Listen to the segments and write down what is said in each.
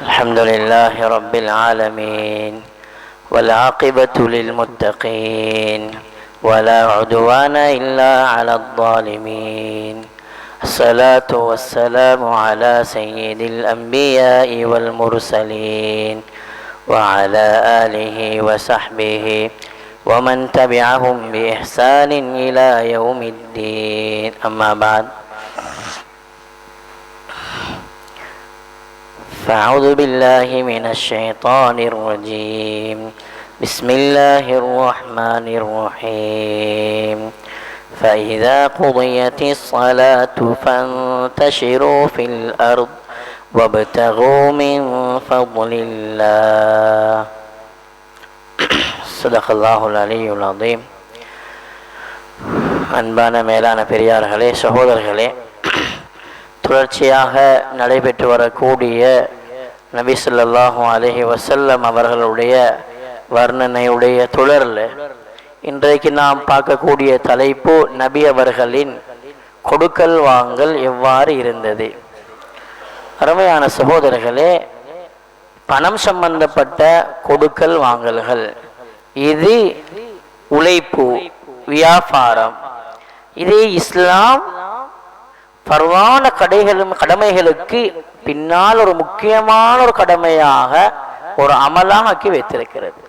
الحمد لله رب العالمين والعاقبة للمتقين ولا عدوان إلا على الظالمين. الصلاة والسلام على سيد الأنبياء والمرسلين وعلى آله وصحبه ومن تبعهم بإحسان إلى يوم الدين. أما بعد، فأعوذ بالله من الشيطان الرجيم. بسم الله الرحمن الرحيم. فإذا قضيت الصلاة فانتشروا في الأرض وابتغوا من فضل الله. صدق الله العلي العظيم. அன்பான மேலான பெரியார்களே, சகோதரர்களே, தொடர்ச்சியாக நடைபெற்று வரக்கூடிய நபி ஸல்லல்லாஹு அலைஹி வஸல்லம் அவர்களுடைய வர்ணனையுடைய தொடரில் இன்றைக்கு நாம் பார்க்கக்கூடிய தலைப்பு நபி அவர்களின் கொடுக்கல் வாங்கல் எவ்வாறு இருந்தது. அருமையான சகோதரர்களே, பணம் சம்பந்தப்பட்ட கொடுக்கல் வாங்கல்கள், இது உழைப்பு, வியாபாரம், இதே இஸ்லாம் பரவான கடமைகளுக்கு பின்னால் ஒரு முக்கியமான ஒரு கடமையாக ஒரு அமலாக ஆக்கி வைத்திருக்கிறது.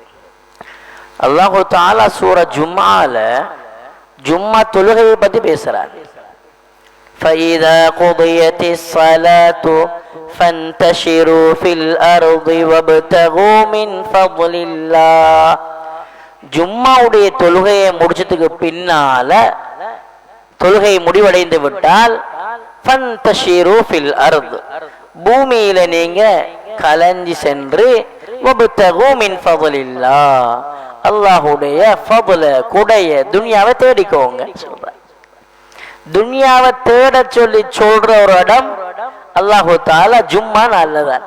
அல்லாஹு தஆலா சூரா ஜும்ஆல ஜும்மா தொழுகையை பற்றி பேசுறார். فَإِذَا قُضِيَتِ الصَّلَاةُ فَانْتَشِرُوا فِي الْأَرْضِ وَابْتَغُوا مِنْ فَضْلِ اللَّهِ. ஜும்மாவுடைய தொழுகையை முடிச்சதுக்கு பின்னால தொழுகை முடிவடைந்து விட்டால் ஃபன்தஷிரு ஃபில் அர்த், பூமியில நீங்க கலஞ்சி சென்று வப்தகு மின் ஃபضலில்லாஹ், அல்லாஹ்வுடைய ஃபضல குடைய துன்யாவை தேடிக்கோங்க சொல்ற. துன்யாவை தேட சொல்லி சொல்ற ஒரு இடம் அல்லாஹு தஆலா ஜும்மா நாள்ல தான்.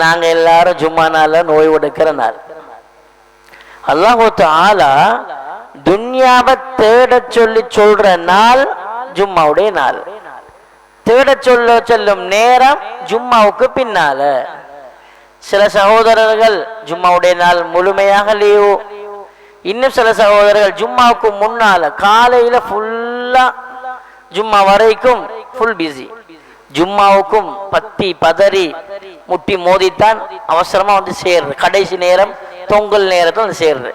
நாங்க எல்லாரும் ஜும்மா நாள்ல நோய் எடுக்கிற நாள். அல்லாஹு தஆலா துன்யாவை தேட சொல்லி சொல்ற நாள் ஜும்மாவுடைய நாள். தேட சொல்லும் நேரம் ஜும்மாவுக்கு பின்னால. சில சகோதரர்கள் ஜும்மாவுடைய நாள் முழுமையாக லீவு, இன்னும் சில சகோதரர்கள் ஜும்மாவுக்கு முன்னால காலையில ஃபுல்லா ஜும்மா வரைக்கும் ஃபுல் பிஸி. ஜும்மாவுக்கும் பத்தி பதறி முட்டி மோதித்தான் அவசரமா வந்து சேர்றது. கடைசி நேரம் தொங்கல் நேரத்தில் வந்து சேர்றது.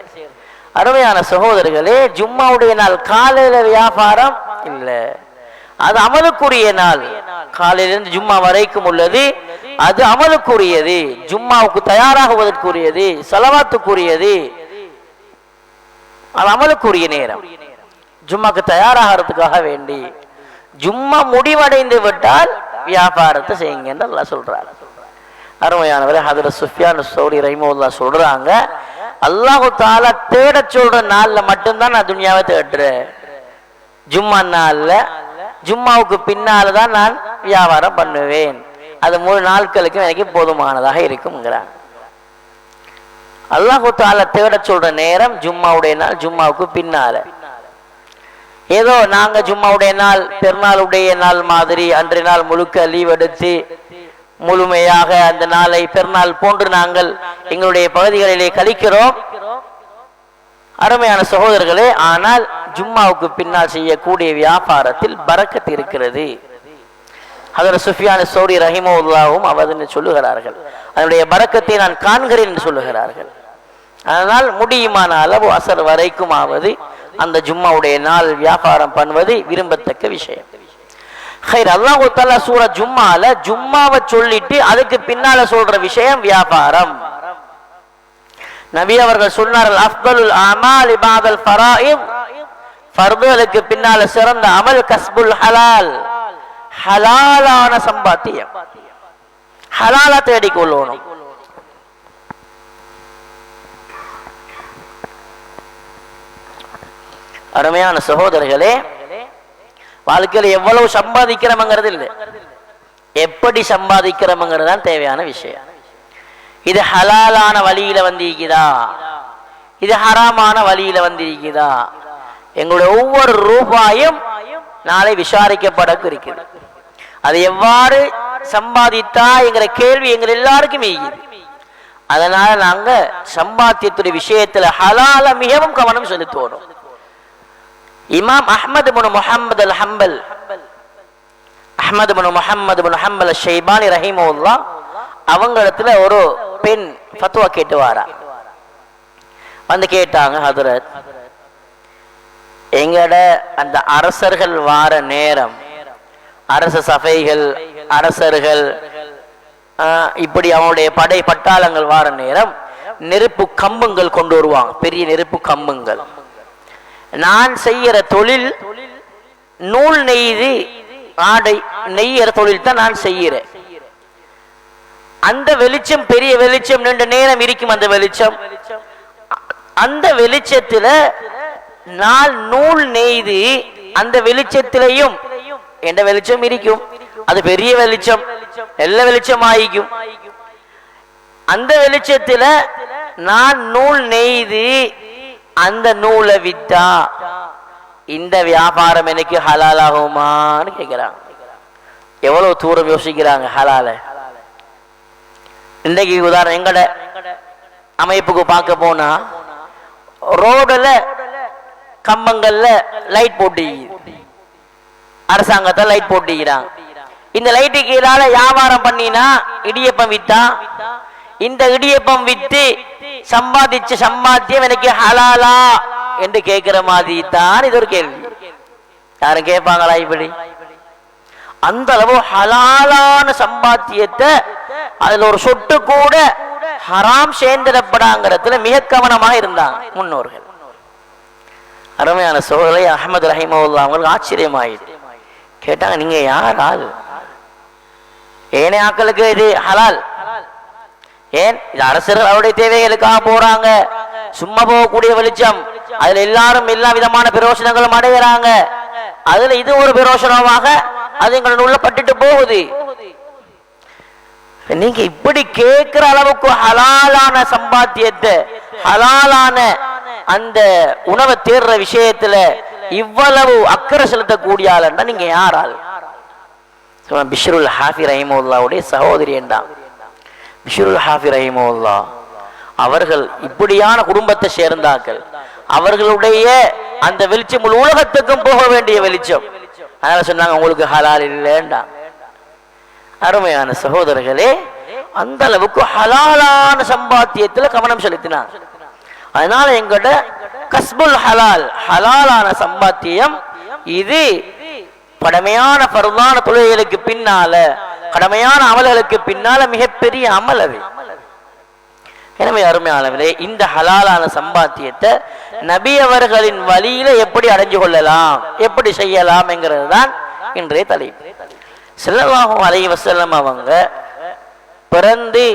அருமையான சகோதரர்களே, ஜும்மாவுடைய நாள் காலையில வியாபாரம் இல்லை, அது அமலுக்குரிய நாள். காலையிலிருந்து ஜும்மா வரைக்கும் உள்ளது அது அமலுக்குரியது, ஜும்மாவுக்கு தயாராகுவதற்குரியது, ஸலவாத்துக்குரியது, அது அமலுக்குரிய நேரம். ஜும்மாக்கு தயாராகிறதுக்காக வேண்டி ஜும்மா முடிவடைந்து விட்டால் வியாபாரத்தை செய்யுங்க என்று அல்லாஹ் சொல்றார். அருமையானவரே, ஹஜ்ரத் சுஃபியான் ஸௌரி ரஹிமஹுல்லாஹ் சொல்றாங்க, அல்லாஹு தஆலா தேட சொல்ற நாள்ல மட்டும்தான் நான் துன்யாவை தேடுறேன். ஜும்மா நாள்ல ஜும்மாவுக்கு பின்னால தான் நான் வியாபாரம் பண்ணுவேன், அது 3 நாட்களுக்கும் எனக்கு போதுமானதாக இருக்கும்ங்கிறான். அல்லாஹு தஆலா தேட சொல்ற நேரம் ஜும்மாவுடைய நாள், ஜும்மாவுக்கு பின்னால. ஏதோ நாங்க ஜும்மாவுடைய நாள் பெருநாளுடைய நாள் மாதிரி அன்றைய நாள் முழுக்க லீவ் எடுத்து முழுமையாக அந்த நாளை பெருநாள் போன்று நாங்கள் எங்களுடைய பகுதிகளிலே கழிக்கிறோம். அருமையான சகோதரர்களே, ஆனால் ஜும்மாவுக்கு பின்னால் செய்யக்கூடிய வியாபாரத்தில் பரக்கத் இருக்கிறது. ஹஜ்ரத் சுஃபியான் ஸௌரி ரஹிமஹுல்லாஹும் அவர்னு சொல்லுகிறார்கள், அதனுடைய பரக்கத்தை நான் காண்கிறேன் என்று சொல்லுகிறார்கள். அதனால் முடியுமான அளவு அசர் வரைக்குமாவது அந்த ஜும்மாவுடைய நாள் வியாபாரம் பண்ணுவது விரும்பத்தக்க விஷயம். ஹைர், அல்லாஹ் தஆலா சூரா ஜும்மால ஜும்மாவை சொல்லிட்டு அதுக்கு பின்னால சொல்ற விஷயம் வியாபாரம். நபி அவர்கள் சொன்னார்கள், அஃதலுல் அமாலி பஅதல் ஃபராயித், ஃபர்துகளுக்கு பின்னால சிறந்த அமல் கஸ்புல் ஹலால், ஹலாலான சம்பாத்தியம், ஹலாலா தேடிக்கொள்ளணும். அருமையான சகோதரர்களே, வாழ்க்கையில் எவ்வளவு சம்பாதிக்கிறோம்ங்கிறது இல்லை, எப்படி சம்பாதிக்கிறோம்ங்கிறது தான் தேவையான விஷயம். இது ஹலாலான வழியில வந்திருக்குதா, இது ஹராமான வழியில வந்திருக்குதா, எங்களுடைய ஒவ்வொரு ரூபாயும் நாளை விசாரிக்கப்பட இருக்குது. அது எவ்வாறு சம்பாதித்தா என்கிற கேள்வி எங்க எல்லாருக்குமே இருக்குது. அதனால நாங்க சம்பாத்தியத்துடைய விஷயத்துல ஹலால மிகவும் கவனம் செலுத்துவோம். இமாம் அஹ்மது பின் முஹம்மது அல் ஹம்பல், அஹ்மது பின் முஹம்மது பின் ஹம்பல் ஷைபானி ரஹிமஹுல்லாஹ் அவங்க இடத்துல ஒரு பெண் ஃபத்வா கேட்டு வாரா. வந்து கேட்டாங்க, ஹதரத், எங்கட அந்த அரசர்கள் வார நேரம், அரச சபைகள், அரசர்கள் இப்படி அவனுடைய படை பட்டாளங்கள் வார நேரம் நெருப்பு கம்புங்கள் கொண்டு வருவாங்க, பெரிய நெருப்பு கம்புங்கள். நான் செய்யற தொழில் நூல் நெய்து ஆடை நெய்யற தொழில் தான் நான் செய்யறேன். அந்த வெளிச்சம் பெரிய வெளிச்சம், நீண்ட நேரம் இருக்கும். அந்த வெளிச்சம், அந்த வெளிச்சத்துல நான் நூல் நெய்து அந்த வெளிச்சத்திலையும் எந்த வெளிச்சம் இருக்கும், அது பெரிய வெளிச்சம், நல்ல வெளிச்சம் ஆயிக்கும். அந்த வெளிச்சத்துல நான் நூல் நெய்து அந்த நூலை வித்தா இந்த வியாபாரம் எனக்கு ஹலால் ஆகுமான்னு கேட்கிறாங்க. எவ்வளவு தூரம் யோசிக்கிறாங்க ஹலால. இன்றைக்கு உதாரணம் எங்கட அமைப்புக்கு பார்க்க போனா ரோடுல கம்பங்கள்ல லைட் போட்டு, அரசாங்கத்தை லைட் போட்டுக்கிறாங்க. இந்த லைட்டு கீழால வியாபாரம் பண்ணினா இடியப்பம் வித்தா, இந்த இடியப்பம் வித்து சம்பாதிச்ச சம்பாத்தியம் எனக்கு ஹலாலா என்று கேட்கிற மாதிரி தான் இது ஒரு கேள்வி. யாரும் கேட்பாங்களா இப்படி? அந்த அளவு ஹலாலான சம்பாத்தியத்தை அதுல ஒரு சொட்டு கூட ஹராம் சேர்ந்திடப்படாங்கிறதுல மிக கவனமாக இருந்தாங்க முன்னோர்கள். அருமையான சோழலை அஹ்மது ரஹிமஹுல்லாஹ் அவங்களுக்கு ஆச்சரியமாயிட்டு கேட்டாங்க, நீங்க யார் ஆள்? ஏனே ஆக்களுக்கு இது ஹலால், ஏன் இது அரசர்கள் அவருடைய தேவைகளுக்காக போறாங்க, சும்மா போகக்கூடிய வெளிச்சம், அதுல எல்லாரும் எல்லா விதமான பிரயோசனங்களும் அடைகிறாங்க, அதுல இது ஒரு பிரயோசனமாக அது எங்களை உள்ள பட்டுட்டு போகுது. நீங்க இப்படி கேட்கிற அளவுக்கு ஹலாலான சம்பாத்தியத்தை, ஹலாலான அந்த உணவை தேடுற விஷயத்துல இவ்வளவு அக்கறை செலுத்தக்கூடிய ஆளுன்னா நீங்க யார் ஆள்? பிஷ்ருல் ஹாஃபி ரஹிமஹுல்லாஹ்வுடைய சகோதரி என்றான். பிஷ்ருல் ஹாஃபி ரஹிமஹுல்லாஹ் அவர்கள் இப்படியான குடும்பத்தை சேர்ந்தார்கள். அவர்களுடைய அந்த வெளிச்சம் முழு உலகத்துக்கும் போக வேண்டிய வெளிச்சம். அதனால சொன்னாங்க, உங்களுக்கு ஹலால் இல்லைண்டா. அருமையான சகோதரர்களே, அந்த அளவுக்கு ஹலாலான சம்பாத்தியத்துல கவனம் செலுத்தினார். அதனால எங்கட கஸ்புல் ஹலால், ஹலாலான சம்பாத்தியம் இது கடமையான பருவான தொழில்களுக்கு பின்னால, கடமையான அமல்களுக்கு பின்னால மிகப்பெரிய அமல் அது. எனவே அருமையானவர்களே, இந்த ஹலாலான சம்பாத்தியத்தை நபி அவர்களின் வழியில எப்படி அடைஞ்சு கொள்ளலாம், எப்படி செய்யலாம் என்கிறது தான் இன்றைய தலைப்பு. ஸல்லல்லாஹு அலைஹி வஸல்லம் அவங்க பிறந்து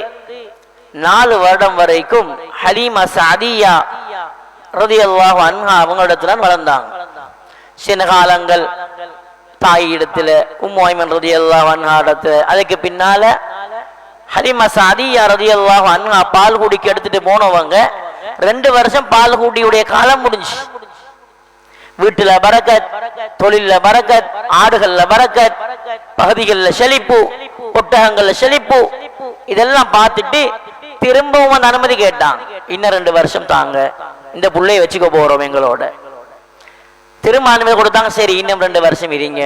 4 வருடம் வரைக்கும் ஹலீமா சஅதியா ரலியல்லாஹு அன்ஹா அவங்களிடத்துல வளர்ந்தாங்க. சில காலங்கள் தாய் இடத்துல, உம்மு ஐமன் ரலியல்லாஹு அன்ஹா இடத்துல, அதுக்கு பின்னால ஹலீமா சஅதியா ரலியல்லாஹு அன்ஹா பால் குடிக்க எடுத்துட்டு போனவங்க 2 வருஷம் பால் குடியுடைய காலம் முடிஞ்சு. வீட்டுல பரக்கத், தொழில பரக்கத், ஆடுகள்ல பரக்கத், பகுதிகளில் செழிப்பு, ஒட்டகங்கள்ல செழிப்பு, இதெல்லாம் பார்த்துட்டு திரும்பவும் அந்த அனுமதி கேட்டாங்க. இன்னும் 2 வருஷம் தாங்க, இந்த புள்ளைய வச்சுக்க போறோம் எங்களோட. திரும்ப அனுமதி கொடுத்தாங்க. சரி, இன்னும் 2 வருஷம் இருங்க.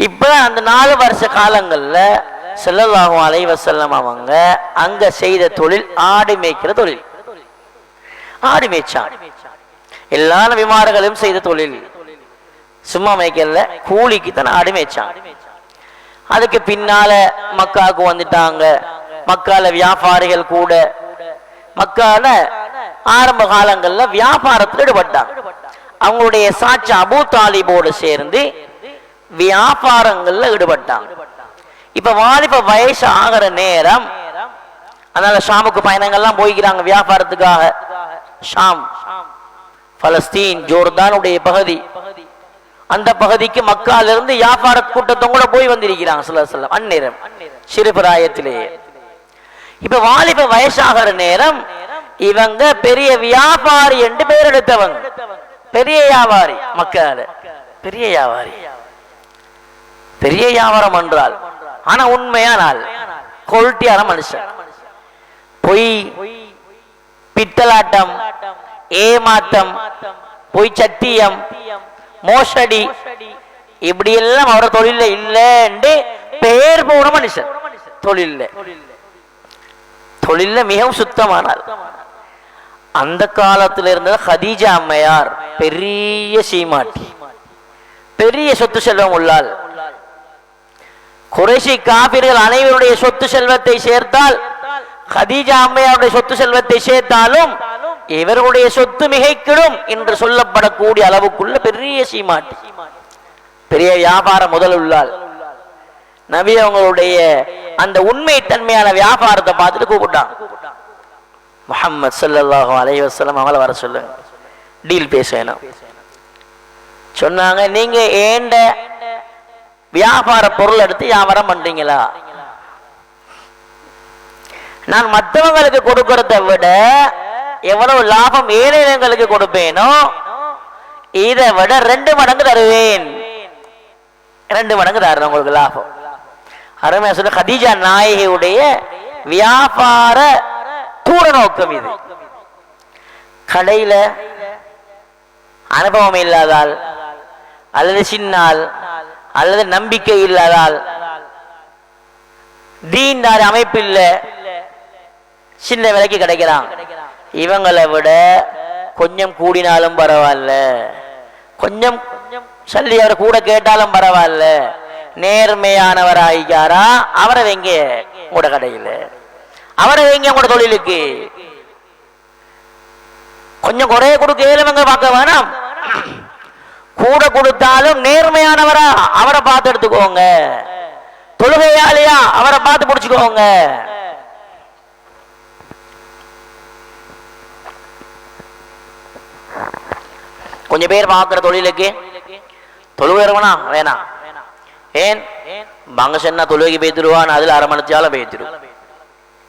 இப்ப அந்த 4 வருஷ காலங்கள்ல ஸல்லல்லாஹு அலைஹி வஸல்லம் அவங்க அங்க செய்த தொழில் ஆடு மேய்க்கிற தொழில். ஆடு மேய்ச்சான். எல்லா நபிமார்களும் செய்த தொழில் சும்மா மேய்க்கல, கூலிக்கு தான் ஆடு மேய்ச்சான். அதுக்கு பின்னால மக்காவுக்கு வந்துட்டாங்க. மக்கால வியாபாரிகள் கூட மக்கால ஆரம்ப காலங்கள்ல வியாபாரத்தில் ஈடுபட்டாங்க. அவங்களுடைய சாட்சி அபூ தாலிபோடு சேர்ந்து வியாபாரங்கள்ல ஈடுபட்டாங்க. இப்ப வாலிப வயசு ஆகிற நேரம், அதனால ஷாமுக்கு பயணங்கள்லாம் போய்க்கிறாங்க வியாபாரத்துக்காக. ஷாம், பலஸ்தீன், ஜோர்தானுடைய பகுதி, அந்த பகுதிக்கு மக்கால இருந்து வியாபார கூட்டத்தோட கூட போய் வந்திருக்கிறாங்க ஸல்லல்லாஹு அலைஹி வஸல்லம் அந்நேரம் சிறுபிராயத்திலேயே. இப்ப வாலிப வயசாகிற நேரம் இவங்க பெரிய வியாபாரி என்று பெயர் எடுத்தவங்க. பெரிய வியாபாரி, மக்கால பெரிய வியாபாரி. பெரிய வியாபாரம் என்றால் ஆனா உண்மையான ஆள், குவாலிட்டியான மனுஷன். பொய், பித்தலாட்டம், ஏமாத்தம், பொய் சத்தியம், மோசடி, இப்படி எல்லாம் அவர தொழில இல்லைன்னு பெயர் போன மனுஷன். தொழில மிகவும் சுத்தமானார். அந்த காலத்தில் இருந்த ஹதீஜா அம்மையார் பெரிய சீமாட்டி, பெரிய சொத்து செல்வம் உள்ளாள். குறைஷி காபிர்கள் அனைவருடைய சொத்து செல்வத்தை சேர்த்தால், ஹதீஜா அம்மையாருடைய சொத்து செல்வத்தை சேர்த்தாலும் இவர்களுடைய சொத்து மிகைக்கிடும் என்று சொல்லப்படக்கூடிய அளவுக்குள்ள பெரிய சீமாட்டி, பெரிய வியாபார முதல் உள்ளாள். நபி அவங்களுடைய அந்த உண்மை தன்மையான வியாபாரத்தை பார்த்துட்டு கூப்பிட்டான். முஹம்மது ஸல்லல்லாஹு அலைஹி வஸல்லம் அவங்கள வர சொல்லுங்க, டீல் பேசணும். சொன்னாங்க, நீங்க ஏண்ட வியாபார பொருள் எடுத்து வியாபாரம் பண்றீங்களா? நான் மற்றவங்களுக்கு கொடுக்கறத விட எவ்வளவு லாபம் ஏழைகளுக்கு கொடுப்பேனோ இதை விட 2 மடங்கு தருவேன். 2 மடங்கு தருவேன் உங்களுக்கு லாபம். அருமையா சொல்ல, கதீஜா நாயகியுடைய வியாபார தூர நோக்கம் இது. கடையில அனுபவம் இல்லாதால் அல்லது சின்னால் அல்லது நம்பிக்கை இல்லாதால், தீண்டார் அமைப்பு இல்ல, சின்ன விலைக்கு கிடைக்கிறான். இவங்களை விட கொஞ்சம் கூடினாலும் பரவாயில்ல, கொஞ்சம் சொல்லி அவர் கூட கேட்டாலும் பரவாயில்ல, நேர்மையானவர் ஆகிக்காரா, அவரை வைங்க உங்களோட கடையில், அவரை வைங்க உங்களோட தொழிலுக்கு. கொஞ்சம் குறைய கொடுக்க ஏழுவங்க பார்க்க வேணாம், கூட கொடுத்தாலும் நேர்மையானவரா அவரை பார்த்து எடுத்துக்கோங்க, தொழுகையாளியா அவரை பார்த்து பிடிச்சுக்கோங்க. கொஞ்சம் பேர் பார்க்கிற தொழிலுக்கு தொழுகிறவனா வேணாம். ஏன் வாங்க சொன்னா தொழுகைக்கு பேத்துருவான், அதுல அரை மணிச்சாலும் பேத்துரும்,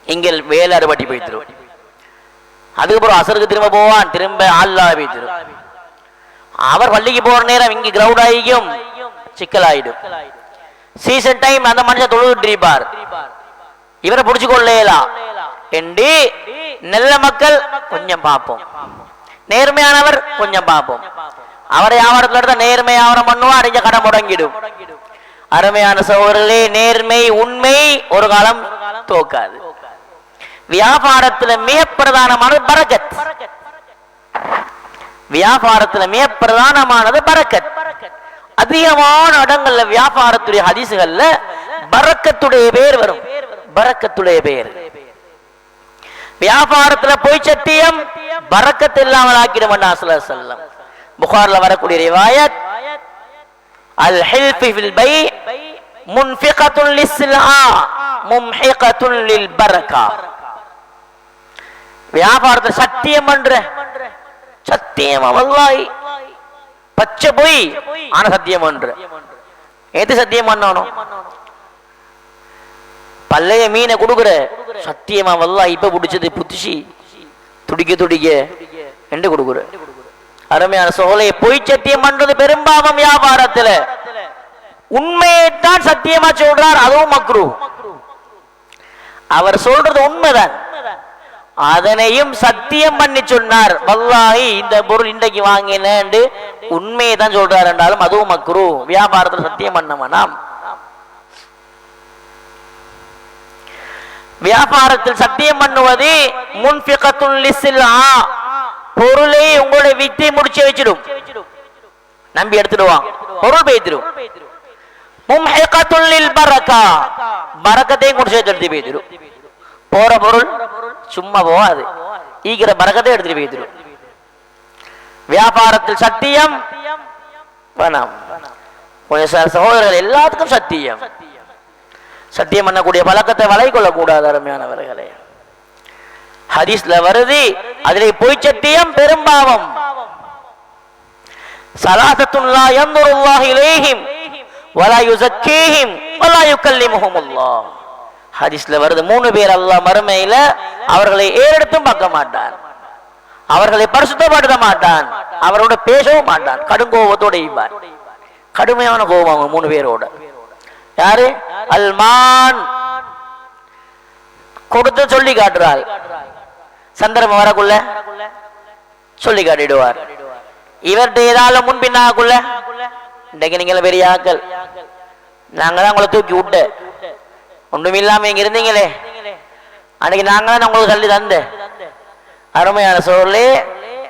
இங்க வேலை அறுபட்டி பேத்துரும். அதுக்கப்புறம் அசருக்கு திரும்ப போவான், திரும்ப ஆள்லா பேத்துரும். அவர் பள்ளிக்கு போற நேரம் இங்க கிரவுட் ஆகிக்கும், சிக்கல் ஆயிடும். சீசன் டைம் அந்த மனுஷன் தொழுகிட்டு இருப்பார், இவரை புடிச்சு கொள்ளலாம் என்று நல்ல மக்கள் கொஞ்சம் பார்ப்போம், நேர்மையானவர் கொஞ்சம் பார்ப்போம். அவரை வியாபாரத்தில் எடுத்த நேர்மை வியாபாரம் பண்ணுவா, அறிஞ்ச கடை முடங்கிடும். அருமையான சகோதரர்களே, நேர்மை உண்மை ஒரு காலம் தோக்காது. வியாபாரத்தில் மிக பிரதானமானது பரக்கத். வியாபாரத்தில் மிக பிரதானமானது பரக்கத். அதிகமான இடங்கள்ல வியாபாரத்துடைய ஹதீசுகள்ல பரக்கத்துடைய பேர் வரும். பரக்கத்துடைய பேர். வியாபாரத்துல போய் சத்தியம் பரக்கத் இல்லாமல் ஆக்கிடும். புகார்ல வரக்கூடிய ரிவாயத், அல் ஹில்ஃபி ஃபில் பை முன்ஃபிகத்துன் லிஸ்ஸிலா மும்ஹிகத்துன் லில் பரக்கா. வியாபாரத்துல சத்தியம் பண்ற, சத்தியமா வல்லாஹி பச்சை போய் ஆனா சத்தியம் பண்ற. எது சத்தியம் பண்ணணும்? பல்லைய மீனை கொடுக்குற, சத்தியமா வல்லாஹி இப்ப பிடிச்சது புத்திசி துடிக்க துடிக்க என்று கொடுக்குற. அருமையான சோலையை பொய் சத்தியம் பண்றது பெரும்பாவம். வியாபாரத்துல உண்மையைத்தான் சத்தியமா சொல்றார், அதுவும் மக்ரூ. அவர் சொல்றது உண்மைதான், அதனையும் சத்தியம் பண்ணி சொன்னார். வல்லாஹி இந்த பொருள் இன்றைக்கு வாங்கினேன் உண்மையை தான் சொல்றார் என்றாலும் அதுவும் மக்ரூ. வியாபாரத்தில் சத்தியம் பண்ண வேணாம். வியாபாரத்தில் சத்தியம் பண்ணுவது முன்ஃபிகத்துன் லிஸ்ஸிலா, பொருளை உங்களுடைய வித்தை முடிச்சு வச்சிடும், நம்பி எடுத்துடுவாங்க, பொருள் பேய்த்திடும். மும்ஹிகத்துன் லில் பரக்கா, பரக்கத்தையும் முடிச்சு எடுத்து பேய்த்திடும். போற பொருள் சும்மா போகாது, ஈகிற பரக்கத்தை எடுத்துட்டு பேய்த்திடும். வியாபாரத்தில் சத்தியம் வேணாம். சகோதரர்கள் எல்லாத்துக்கும் சத்தியம், சத்தியம் பண்ணக்கூடிய பழக்கத்தை வளை கொள்ளக்கூடாது. அருமையானவர்களே, ஹதீஸ்ல வருது, அதிலே பொய் சத்தியம் பெரும்பாவம். ஸலாஸத்துன் லா யன்துருல்லாஹு இலைஹிம் வலா யுஸக்கீஹிம் வலா யுகல்லிமுஹுமுல்லாஹ். ஹதீஸ்ல வருது, 3 பேர் அல்லாஹ் மறுமையில அவர்களை ஏறெடுத்தும் பார்க்க மாட்டான், அவர்களை பரிசுத்தப்படுத்த மாட்டான், அவரோட பேசவும் மாட்டான், கடுங்கோபத்தோட இருப்பார். கடுமையான கோபம் 3 பேரோட. யாரு? அல்மான். கொடுத்து சொல்லி காட்டுறாள். சந்தர்ப்பம் வரக்குள்ள சொல்லி காட்டிடுவார். இவர்கிட்ட ஏதாவது முன்பின்னாக்குள்ள இன்றைக்கு நீங்கள பெரிய ஆக்கள், நாங்க தான் உங்களை தூக்கி விட்ட, ஒன்றும் இல்லாம இங்க இருந்தீங்களே, அன்னைக்கு நாங்க தான் உங்களுக்கு சொல்லி தந்த அருமையான சொல்லி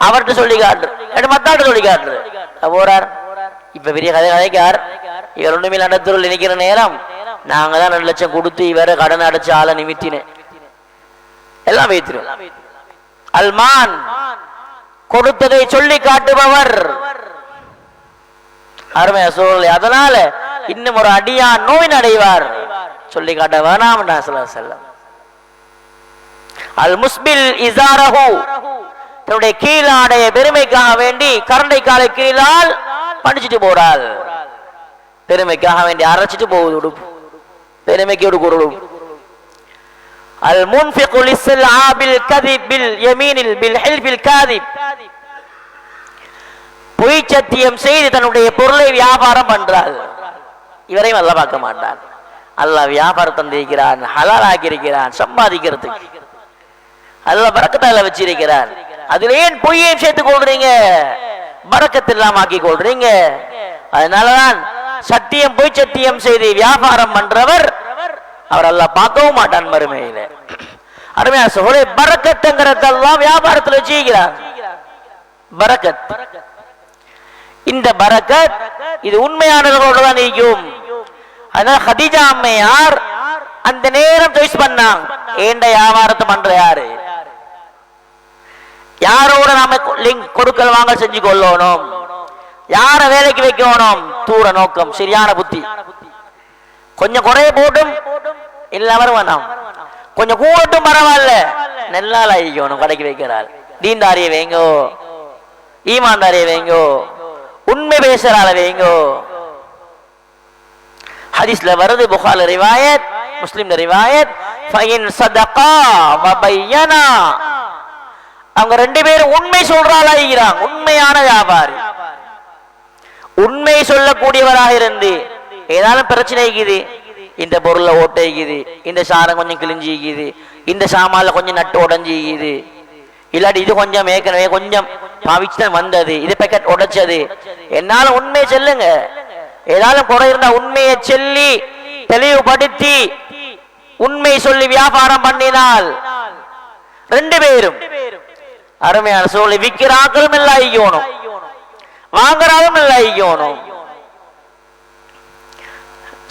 அவர்கிட்ட சொல்லி காட்டு, மத்தாட்ட சொல்லி காட்டுரு போறார். இப்ப பெரிய கதை கதைக்கார். இவர் ஒண்ணுமே நடத்துறோம் நினைக்கிற நேரம் நாங்க தான் 2 லட்சம் கொடுத்து இவர கடன் அடைச்ச ஆளை நிமித்தினேன் எல்லாம் வைத்திரும். அல்மான் கொடுத்ததை சொல்லி காட்டுபவர். அருமையா சொல்லி அதனால இன்னும் ஒரு அடியான் நோய் அடைவார். சொல்லி காட்ட வேணாம். அல் முஸ்பில் இசாரஹு, தன்னுடைய கீழாடைய பெருமைக்காக வேண்டி கரண்டை காலை கீழால் படிச்சுட்டு போறாள். பெருமைக்காக வேண்டி அரைச்சிட்டு போகுது உடுப்பு, பெருமைக்கு ஒரு குரல். அல் முன்ஃபிகு லிஸ்ஸாபில் கதிப் பில் யமீனில் பில் ஹில்பில் காதிப், பொய் சத்தியம் செய்து தன்னுடைய பொருளை வியாபாரம் பண்றாள். இவரையும் அல்லாஹ் பார்க்க மாட்டான். அல்லாஹ் வியாபாரம் தந்திருக்கிறான், ஹலால் ஆக்கியிருக்கிறான், சம்பாதிக்கிறதுக்கு அல்லாஹ் பரக்கத்தால வச்சிருக்கிறான். அதுல ஏன் பொய்யையும் சேர்த்து கொள்றீங்க, பரக்கத்து இல்லாம ஆக்கி கொள்றீங்க. அதனாலதான் சத்தியம் பொய் சத்தியம் செய்து வியாபாரம் பண்றவர் அவர் அல்லாஹ் பார்க்கவும் மாட்டான் மறுமையில. அருமையா சகோதரே, பரக்கத்துங்கிறதெல்லாம் வியாபாரத்தில் வச்சிருக்கிறார். பரக்கத், இந்த பரக்கத் இது உண்மையானவர்களோட தான் இருக்கும். அதனால ஹதீஜா அம்மையார் அந்த நேரம் சாய்ஸ் பண்ணாங்க, ஏண்ட வியாபாரத்தை பண்ற யாரு, யாரோட நாம லிங்க் கொடுக்கல் வாங்க செஞ்சு கொள்ளணும், யார வேலைக்கு வைக்கணும், தூர நோக்கம், சரியான புத்தி. கொஞ்சம் குறைய போட்டும் எல்லாரும் வேணாம், கொஞ்சம் கூடட்டும் பரவாயில்ல, நெல்லால் ஆகிக்கணும் கடைக்கு வைக்கிறாள். தீன்தாரிய வைங்கோ, ஈமான்தாரிய வைங்கோ, உண்மை பேசுறால வைங்கோ. ஹதீஸ்ல வருது, புகாரி ரிவாயத், முஸ்லிம்ல ரிவாயத், ஃபைன் ஸதகா வ பையனா, அவங்க 2 பேரும் உண்மை சொல்றாளா இருக்கிறாங்க. உண்மையான வியாபாரி, உண்மை சொல்லக்கூடியவராக இருந்து ஏதாலும் பிரச்சனை இருக்குது, இந்த பொருள்ல ஓட்டைக்குது, இந்த சாரம் கொஞ்சம் கிழிஞ்சிக்குது, இந்த சாமான்ல கொஞ்சம் நட்டு உடஞ்சிக்குது, இல்லாட்டி இது கொஞ்சம் ஏற்கனவே கொஞ்சம் பாவிச்சுதான் வந்தது, இது பேக்கெட் உடைச்சது, என்னால உண்மையை சொல்லுங்க. ஏதாலும் குறை இருந்தா உண்மையை சொல்லி தெளிவுபடுத்தி உண்மை சொல்லி வியாபாரம் பண்ணினால் 2 பேரும் அருமையான சொல்லி விற்கிறாக்களும் எல்லாம் ஐயோனும், வாங்குறாலும் எல்லாம் ஐயோனும்.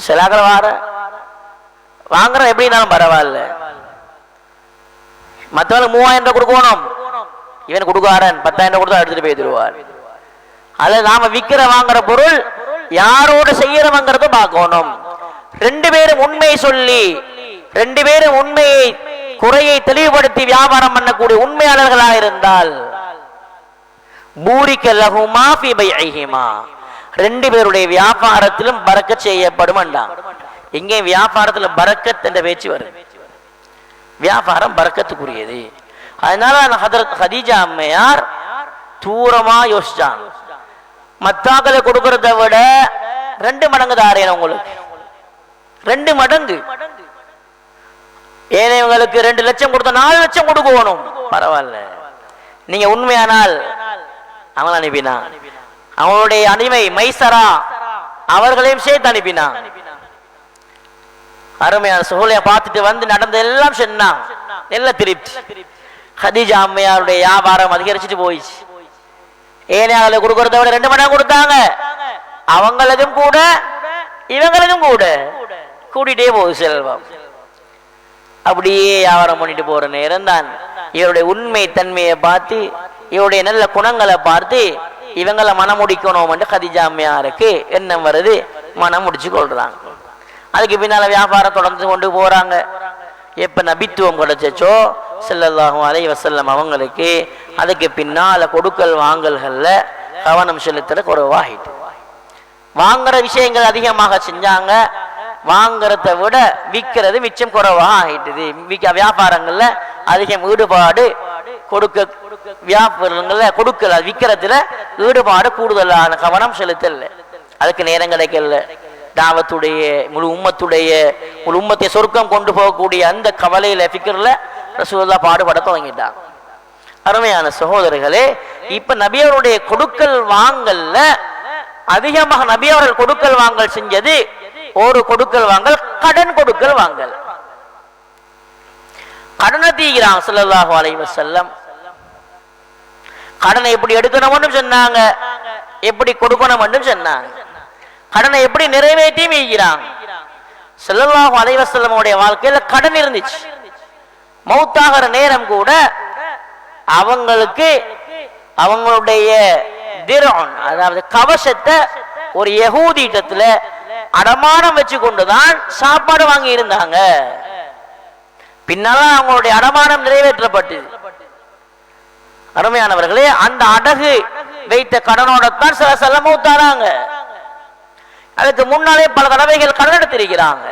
சிலாக்கள் வாங்குற எப்படின்னாலும் பரவாயில்ல, மற்றவங்களுக்கு 3000 கொடுக்கணும், இவன் கொடுக்காரன் 10,000 கொடுத்தா எடுத்துட்டு போய் தருவார். அல்லது நாம விற்கிற வாங்குற பொருள் யாரோடு செய்யறவங்கிறத பார்க்கணும். 2 பேரும் உண்மை சொல்லி 2 பேரும் உண்மையை குறையை தெளிவுபடுத்தி வியாபாரம் பண்ணக்கூடிய உண்மையாளர்களாக இருந்தால் பூரிக்க லஹுமா ஃபீ பைஇஹிமா, 2 பேருடைய வியாபாரத்திலும் பரக்கத் செய்யப்படும். எங்கே வியாபாரத்துல பரக்கத் என்ற பேச்சு வரும், வியாபாரம் பரக்கத்துக்குரியது. அதனால ஹதரத் ஹதீஜா அம்மையார் தூரமா யோசிச்சாங்க, மத்தாக்களை கொடுக்கறத விட 2 மடங்கு தாரேன் உங்களுக்கு, 2 மடங்கு. ஏழைவங்களுக்கு 2 லட்சம் கொடுத்தா 4 லட்சம் கொடுக்கணும், பரவாயில்ல. நீங்க உண்மையானால் அவங்களை அனுப்பினா, அவங்களுடைய அடிமை மைசரா அவர்களையும் சேர்த்து அனுப்பினா. அருமையான சூழலை பார்த்துட்டு வந்து நடந்த எல்லாம் சொன்னாங்க, எல்லாம் திருப்தி. ஹதீஜா அம்மையாருடைய வியாபாரம் அதிகரிச்சுட்டு போயிடுச்சு. ஏழையாளை கொடுக்கறத விட 2 மடங்கு கொடுத்தாங்க. அவங்களுக்கும் கூட இவங்களுக்கும் கூட கூட்டிகிட்டே போகுது செல்வம். அப்படியே வியாபாரம் பண்ணிட்டு போற நேரம் தான் இவருடைய உண்மை தன்மையை பார்த்து, இவருடைய நல்ல குணங்களை பார்த்து இவங்களை மனம் முடிக்கணும் என்று ஹதீஜா அம்மையாருக்கு எண்ணம் வருது, மனம் முடிச்சு கொள்றாங்க. அதுக்கு பின்னால வியாபாரம் தொடர்ந்து கொண்டு போறாங்க. எப்ப நபித்துவம் கிடைச்சோ ஸல்லல்லாஹு அலைஹி வஸல்லம் அவங்களுக்கு அதுக்கு பின்னால கொடுக்கல் வாங்கல்கள்ல கவனம் செலுத்துற குறைவாகிட்டு, வாங்குற விஷயங்கள் அதிகமாக செஞ்சாங்க, வாங்குறத விட விற்கிறது மிச்சம் குறைவாக ஆகிட்டுது. வியாபாரங்கள்ல அதிகம் ஈடுபாடு, கொடுக்க வியாபாரங்கள்ல கொடுக்கல விற்கிறதுல ஈடுபாடு கூடுதலான கவனம் செலுத்தல, அதுக்கு நேரம் கிடைக்கல. தாவத்துடைய முழு உம்மத்தை சொர்க்கம் கொண்டு போகக்கூடிய அந்த கவலையில ஃபிக்ர்ல ரசூலுல்லாஹ் பாடுபட தொடங்கிட்டாங்க. அருமையான சகோதரர்களே, இப்ப நபியவருடைய கொடுக்கல் வாங்கல்ல அதிகமாக நபியவர்கள் கொடுக்கல் வாங்கல் செஞ்சது ஒரு கொடுக்கல் வாங்கல் கடன் கொடுக்கல் வாங்கல். கடனை தீக்கிறாங்க ஸல்லல்லாஹு அலைஹி வஸல்லம். கடனை எப்படி எடுக்கணும்னு சொன்னாங்க, எப்படி கொடுக்கணும்னு சொன்னாங்க, கடனை எப்படி நிறைவேற்றியும் வைக்கிறாங்க. ஸல்லல்லாஹு அலைஹி வஸல்லம் உடைய வாழ்க்கையில கடன் இருந்துச்சு. மௌத்தாகிற நேரம் கூட அவங்களுக்கு அவங்களுடைய திர்அன் அதாவது கவசத்தை ஒரு யஹூதியிடத்துல அடமானம் வச்சு கொண்டுதான் சாப்பாடு வாங்கி இருந்தாங்க. பின்னால அவங்களுடைய அடமானம் நிறைவேற்றப்பட்டது. அருமையானவர்களே, அந்த அடகு வைத்த கடனோடத்தான் சில செல்லம் மௌத்தானாங்க. அதுக்கு முன்னாலே பல தடவைகள் கடன் எடுத்திருக்கிறாங்க.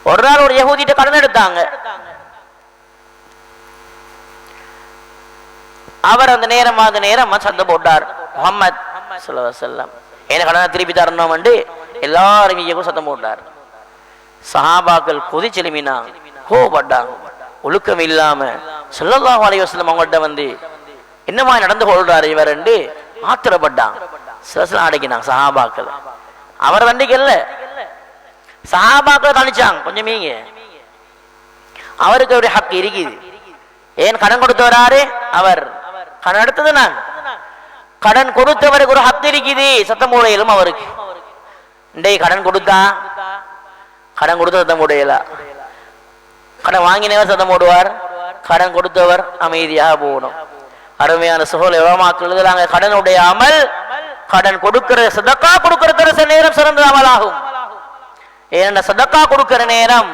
ஒரு நாள் ஒரு யஹூதிட்ட கடன் எடுத்தாங்க. அவர் அந்த நேரம் சத்தம் போட்டார், முஹம்மத் ஸல்லல்லாஹு அலைஹி வஸல்லம் என்ன கடனை திருப்பி தரணும் என்று எல்லாரும் சத்தம் போட்டார். சஹாபாக்கள் கொதிச்செலுமினாங்க, கோபப்பட்டாங்க. ஒழுக்கம் இல்லாம ஸல்லல்லாஹு அலைஹி வஸல்லம் அவங்கள்ட்ட வந்து என்னமா நடந்து கொள்றாரு இவர் என்று ஆத்திரப்பட்டாங்க. சில அடைக்கினாங்க சஹாபாக்கள். அவர் தண்டிக்கல்ல, சஹாபாக்களை தண்டிச்சாங்க. கொஞ்சம் மீங்க, அவருக்கு அவருடைய ஹக்கு இருக்குது. ஏன் கடன் கொடுத்தவராரு அவர், கடன் எடுத்தது நான். கடன் கொடுத்தவருக்கு ஒரு ஹக்கு இருக்குது, சத்தம் போடையிலும் அவருக்கு. இன்றைக்கு கடன் கொடுத்தா சத்தம் போடையில, கடன் வாங்கினவர் சத்தம் போடுவார், கடன் கொடுத்தவர் அமைதியாக போகணும். அருமையான சகோதர உலமாக்கள் எழுதுறாங்க, கடனுடைய அமல் கடன் கொடுக்கிற சதக்கா கொடுக்கிற நேரம் சிறந்த அமலாகும். ஏன்னா சதக்கா கொடுக்கிற நேரம்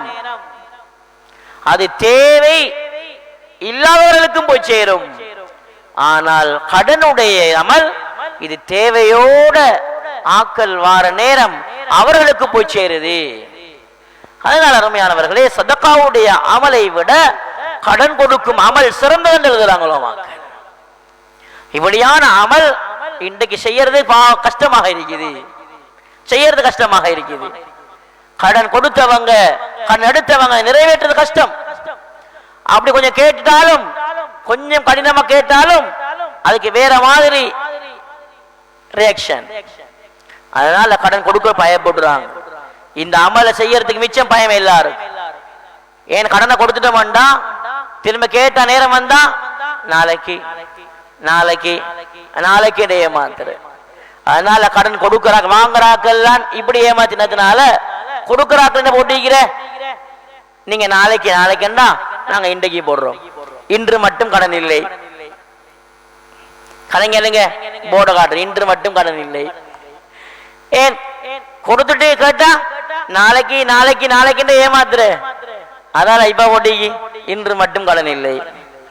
அது தேவை இல்லாதவர்களுக்கும் போய் சேரும். ஆனால் கடனுடைய அமல் இது தேவையோட ஆக்கல் வார நேரம் அவர்களுக்கு போய் சேருது. அதனால் அருமையானவர்களே, சதக்காவுடைய அமலை விட கடன் கொடுக்கும் அமல் சிறந்தது என்று எழுதுறாங்களோ. இப்படியான அமல் இன்றைக்கு செய்யறது கஷ்டமாக இருக்குது, செய்யறது கஷ்டமாக இருக்குது. கடன் கொடுத்தவங்க கடன் எடுத்தவங்க நிறைவேற்றது கஷ்டம். அப்படி கொஞ்சம் கேட்டாலும், கொஞ்சம் கடினமா கேட்டாலும் அதுக்கு வேற மாதிரி ரியாக்ஷன். அதனால கடன் கொடுக்க பயப்படுறாங்க. இந்த அமலை செய்யறதுக்கு மிச்சம் பயம் எல்லாரும். ஏன் கடனை கொடுத்துட்டோம்டா திரும்ப கேட்ட நேரம் வந்தா நாளைக்கு நாளைக்கு நாளைக்கு ஏமாத்துற. அதனால கடன் கொடுக்கறாங்க வாங்குறாக்கெல்லாம் இப்படி ஏமாத்தினதுனால கொடுக்கறாக்கள் என்ன போட்டிக்கிற, நீங்க நாளைக்கு நாளைக்குன்னா நாங்க இன்றைக்கு போடுறோம், இன்று மட்டும் கடன் இல்லை. கலைஞருங்க போர்டு காட்டுற, இன்று மட்டும் கடன் இல்லை. ஏன் கொடுத்துட்டு கேட்டா நாளைக்கு நாளைக்கு நாளைக்கு ஏமாத்துற. அதனால இப்ப போட்டிக்கு இன்று மட்டும் கடன் இல்லை,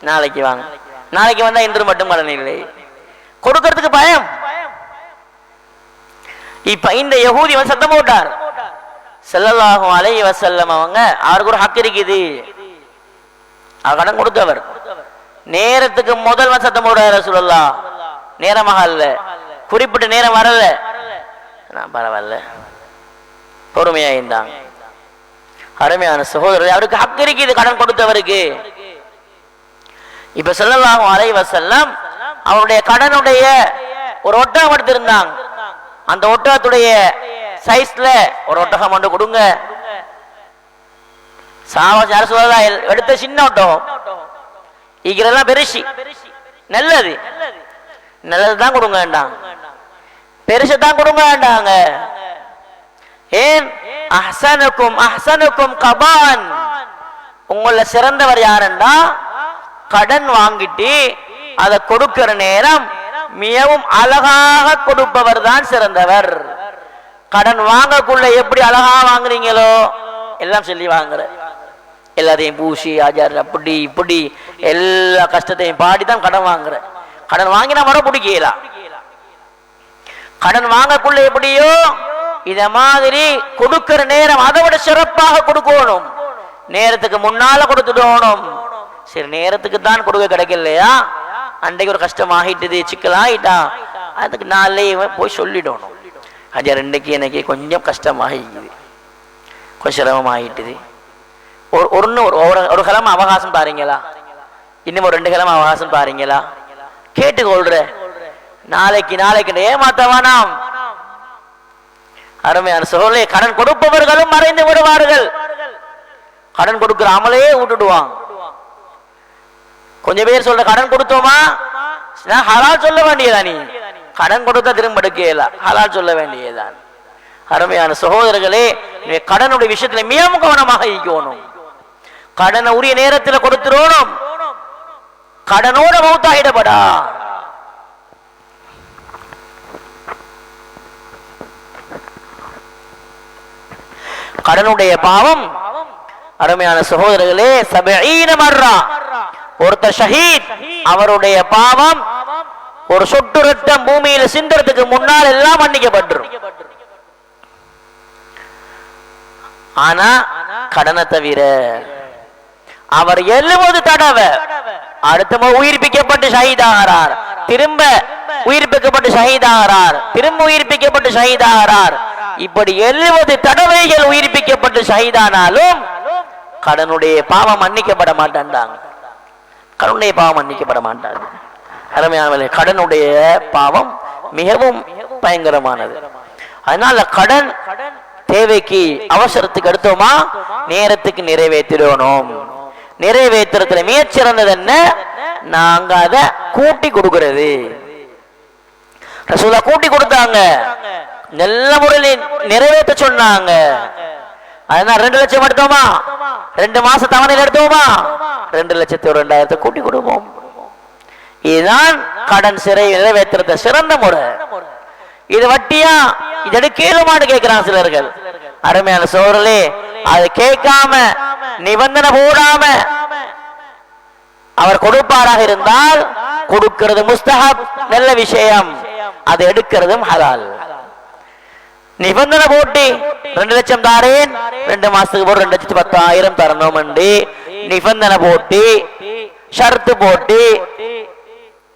நாளைக்கு வாங்க, நாளைக்கு வந்தா இன்று மட்டும் கடன் இல்லை. கொடுக்கறதுக்கு பயம். இப்ப இந்த யஹூதி வந்து சத்தம் போட்டார், ஸல்லல்லாஹு அலைஹி வஸல்லம் அவங்க அவருக்கு ஒரு ஹக் இருக்குது. அவர் கடன் கொடுத்தவர். நேரத்துக்கு முதல் வந்து சத்தம் போடுறாரு ரசூலுல்லாஹ். நேரமாக அல்ல, குறிப்பிட்ட நேரம் வரல, பரவாயில்ல பொறுமையா இருந்தாங்க. அருமையான சகோதரர், அவருக்கு ஹக் இருக்குது கடன் கொடுத்தவருக்கு. இப்ப ஸல்லல்லாஹு அலைஹி வஸல்லம் அவருடைய கடனுடைய ஒரு ஒட்டகம் எடுத்திருந்தாங்க. அந்த ஒட்டகத்துடைய சைஸ்ல ஒரு ஒட்டகம் ஒன்று கொடுங்க. யார சொல்லலாம், எடுத்த சின்ன ஒட்டகம் இதெல்லாம் பெருசி நல்லது நல்லதுதான் கொடுங்க வேண்டாம், பெருசதான் கொடுங்க வேண்டாங்க. ஏன் அஹ்சனுக்கும் அஹ்சனுக்கும் கபான், உங்கள சிறந்தவர் யாருன்னா கடன் வாங்கிட்டு அதை கொடுக்கிற நேரம் மிகவும் அழகாக கொடுப்பவர் தான் சிறந்தவர். கடன் வாங்கக்குள்ள எப்படி அழகா வாங்குறீங்களோ எல்லாம் சொல்லி வாங்குற, எல்லாத்தையும் பூசி ஆஜார் அப்படி இப்படி எல்லா கஷ்டத்தையும் பாடிதான் கடன் வாங்குற. கடன் வாங்கினா மரம் பிடிக்கலாம். கடன் வாங்கக்குள்ள எப்படியோ இத மாதிரி கொடுக்கிற நேரம் அதை விட சிறப்பாக கொடுக்கணும். நேரத்துக்கு முன்னால கொடுத்துடணும். சரி, நேரத்துக்கு தான் கொடுக்க கிடைக்கலையா, அன்றைக்கு ஒரு கஷ்டம் ஆகிட்டுது, சிக்கல் ஆகிட்டா, அதுக்கு நாளே போய் சொல்லிடணும். அஜர் இன்னைக்கு எனக்கு கொஞ்சம் கஷ்டமாகிக்குது, கொஞ்சம் சிரமமாகிட்டுது. ஒரு கிழமை அவகாசம் பாருங்களா, இன்னும் ஒரு 2 கிழமை அவகாசம் பாருங்களா, கேட்டுக்கொள்ற. நாளைக்கு ஏமாத்தவானாம். அருமையான சோழே, கடன் கொடுப்பவர்களும் மறைந்து விடுவார்கள். கடன் கொடுக்கிற அமலையே விட்டுடுவாங்க. கொஞ்சம் பேர் சொல்ற கடன் கொடுத்தோமா ஹலால் சொல்ல வேண்டியதான். நீ கடன் கொடுத்தா திரும்ப எடுக்கல, ஹலால் சொல்ல வேண்டியதான். அருமையான சகோதரர்களே, கடனுடைய விஷயத்துல மிகவும் கவனமாக இருக்கணும். கடனை உரிய நேரத்தில் கொடுத்துடணும். கடனோட மௌத்தாயிடப்படா. கடனுடைய பாவம் அருமையான சகோதரர்களே 70 மர்ரா. ஒருத்தர் ஷஹீத், அவருடைய பாவம் ஒரு சொட்டு ரத்தம் பூமியில சிந்தறதுக்கு முன்னால் எல்லாம் மன்னிக்கப்பட்டுரும். ஆனா கடனை தவிர அவர் 70 தடவை அடுத்த உயிர்ப்பிக்கப்பட்டு ஷஹீதாகிறார், திரும்ப உயிர்ப்பிக்கப்பட்டு ஷஹீதாகிறார், திரும்ப உயிர்ப்பிக்கப்பட்டு ஷஹீதாகிறார். இப்படி 70 தடவைகள் உயிர்ப்பிக்கப்பட்டு ஷஹீதானாலும் கடனுடைய பாவம் மன்னிக்கப்பட மாட்டாங்க. கடனுடைய பாவம் மன்னிக்கப்பட மாட்டாங்க. அருமையானவர்களே, கடனுடைய பாவம் மிகவும் பயங்கரமானது. அதனால கடன் தேவைக்கு அவசரத்துக்கு எடுத்தோமா நேரத்துக்கு நிறைவேற்றணும். நிறைவேற்றுறதுல மிகச்சிறந்தது என்ன? நாங்க அதை கூட்டி கொடுக்கிறது. ரசூலா கூட்டி கொடுத்தாங்க, நல்ல முறையில் நிறைவேற்ற சொன்னாங்க. அதனால 2 லட்சம் எடுத்தோமா, 2 மாச தவணையில் எடுத்தோமா 2,02,000 கூட்டி கொடுப்போம். இதுதான் கடன் சிறை நிறைவேற்றுறது சிறந்த முறை. இது வட்டியா, இது எடுக்கலுமான்னு கேட்கிறான் சிலர்கள். அருமையான சோழர்களே, அது கேட்காம நிபந்தனை போடாம அவர் கொடுப்பாராக இருந்தால் கொடுக்கிறது முஸ்தஹப், நல்ல விஷயம். அது எடுக்கிறதும் ஹலால். நிபந்தனை போட்டி 2 லட்சம் தாரேன், 2 மாசத்துக்கு போட்டு 2,10,000 தரணும் என்று நிபந்தனை போட்டி ஷர்த்து போட்டி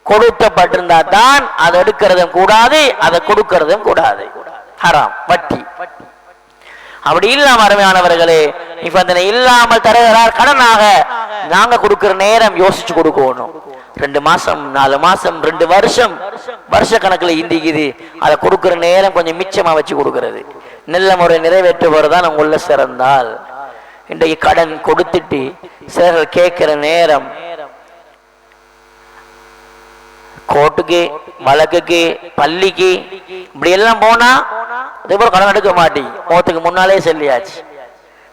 கொடுக்கப்பட்டிருந்தா தான் அதை எடுக்கிறதும் கூடாது, அதை கொடுக்கிறதும் கூடாது, ஹராம், வட்டி. அப்படி இல்லாம அருமையானவர்களே, நிபந்தனை இல்லாமல் தருகிறார் கடனாக, நாங்க கொடுக்கிற நேரம் யோசிச்சு கொடுக்கணும். 2 மாசம் 4 மாசம் 2 வருஷம் வருஷ கணக்கில் இந்திக்குது, அதை கொடுக்கிற நேரம் கொஞ்சம் மிச்சமா வச்சு கொடுக்கிறது நல்ல முறை நிறைவேற்றுவது தான் உள்ள சிறந்தால். இன்றைக்கு கடன் கொடுத்துட்டு சிலர் கேட்கிற நேரம் கோர்ட்டுக்கு வழக்குக்கு பள்ளிக்கு இப்படி எல்லாம் போனா அதே போல கடன் எடுக்க மாட்டி மோத்துக்கு முன்னாலே சொல்லியாச்சு.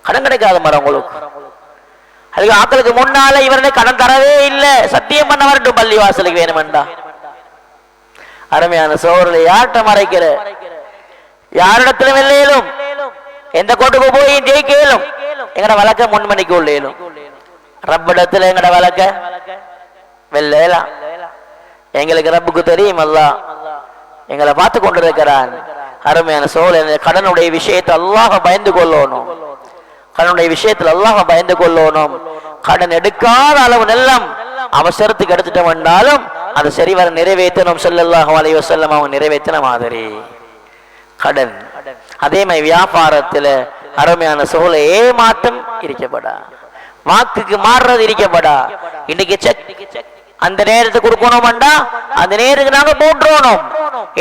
கடன் கிடைக்காத மரம் உங்களுக்கு. அதுக்கு ஆக்களுக்கு முன்னால இவரே கடன் தரவே இல்லை, சத்தியம் பண்ண வரட்டும் பள்ளி வாசலுக்கு வேணுமெண்டா. அருமையான சோழர்களை யார்கிட்ட மறைக்கிற, யாரிடத்திலும் இல்லையிலும் எந்த கோட்டுக்கு போய் ஜெயிக்கலும் எங்கட வழக்க முன்மணிக்கு உள்ளேலும் ரப்பிடத்துல எங்கட வழக்க வெள்ளலாம். எங்களுக்கு ரப்புக்கு தெரியும், அல்லாஹ் எங்களை பார்த்து கொண்டிருக்கிறான். அருமையான சோழர், கடனுடைய விஷயத்தை அல்லாஹ் பயந்து கொள்ளணும். கடனுடைய விஷயத்தில் அல்லாஹ் பயந்து கொள்ளணும். கடன் எடுக்காத அளவு நெல்லம் அவசரத்துக்கு எடுத்துட்டு வந்தாலும் அதை சரிவர நிறைவேற்றணும். ஸல்லல்லாஹு அலைஹி வஸல்லம் அவங்க நிறைவேற்றின மாதிரி கடன். அதே மாதிரி வியாபாரத்துல அருமையான சோழ ஏமாற்றம் இருக்கப்படா, வாக்குக்கு மாறுறது இருக்கப்படா. இன்னைக்கு செக் அந்த நேரத்துக்கு கொடுக்கணும்டா, அந்த நேரத்துக்கு நாங்க போட்டுறோம்.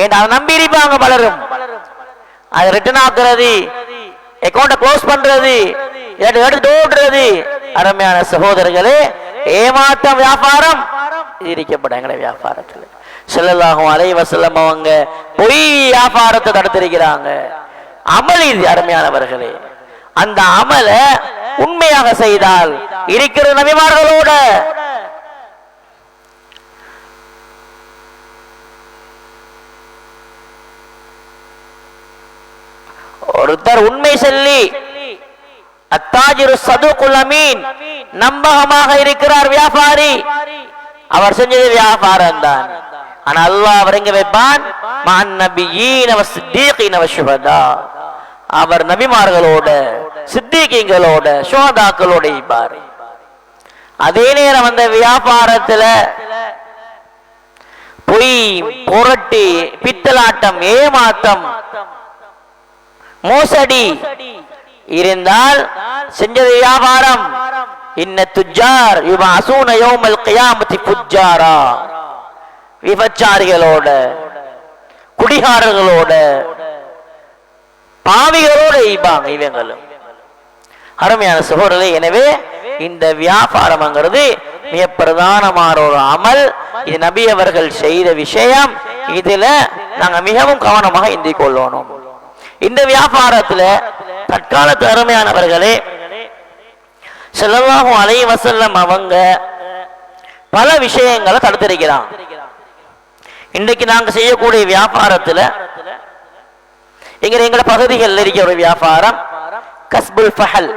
ஏன்னா அதை நம்பி இருப்பாங்க பலரும். அதை ரிட்டர்ன் ஆக்குறது, அக்கௌண்ட க்ளோஸ் பண்றது, எடுத்து ஓடுறது. அருமையான சகோதரர்களே, ஏமாற்றம் வியாபாரம் இருக்கப்பட எங்கட வியாபாரத்தில் ஸல்லல்லாஹு அலைஹி வஸல்லம் அவங்க பொய் வியாபாரத்தை தடுத்திருக்கிறாங்க. அமல் இது அருமையானவர்களே, அந்த அமல உண்மையாக செய்தால் இருக்கிற நபிமார்களோட ஒருத்தர் உண்மை சொல்லி அத்தாஜிரு சதுகுல் அமீன் நம்பகமாக இருக்கிறார் வியாபாரி, அவர் செஞ்சது வியாபாரம் தான். ஆனா அல்லாஹ் அவர் எங்க வைப்பான்? மஅன் நபியீன வஸ்ஸிதீகீன வஷ்ஷுஹதா, அவர் நபிமார்களோட சித்திகீங்களோட ஷுஹதாக்களோட இருப்பார். அதே நேரம் அந்த வியாபாரத்துல பொய் புரட்டி பித்தலாட்டம் ஏமாற்றம் மோசடி இருந்தால் செஞ்சது வியாபாரம். இன்ன துஜ்ஜார் யுபஅஸூன யௌமல் கியாமத்தி ஃபுஜ்ஜாரா, விபச்சாரிகளோட, குடிகாரர்களோட, பாவிகளோட ஈபாங்க இவங்களும். அருமையான சகோதரர்களே, எனவே இந்த வியாபாரம்ங்கிறது மிக பிரதானமான ஒரு அமல். இது நபி அவர்கள் செய்த விஷயம். இதுல நாங்க மிகவும் கவனமாக இந்திக் கொள்ளணும். இந்த வியாபாரத்துல தற்காலத்து அருமையானவர்களே ஸல்லல்லாஹு அலைஹி வஸல்லம் அவங்க பல விஷயங்களை தடுத்திருக்கிறாங்க. இன்றைக்கு நாங்க செய்யக்கூடிய வியாபாரத்துல எங்களை பகுதிகளில் இருக்கிற ஒரு வியாபாரம் கஸ்புல் ஃபஹல்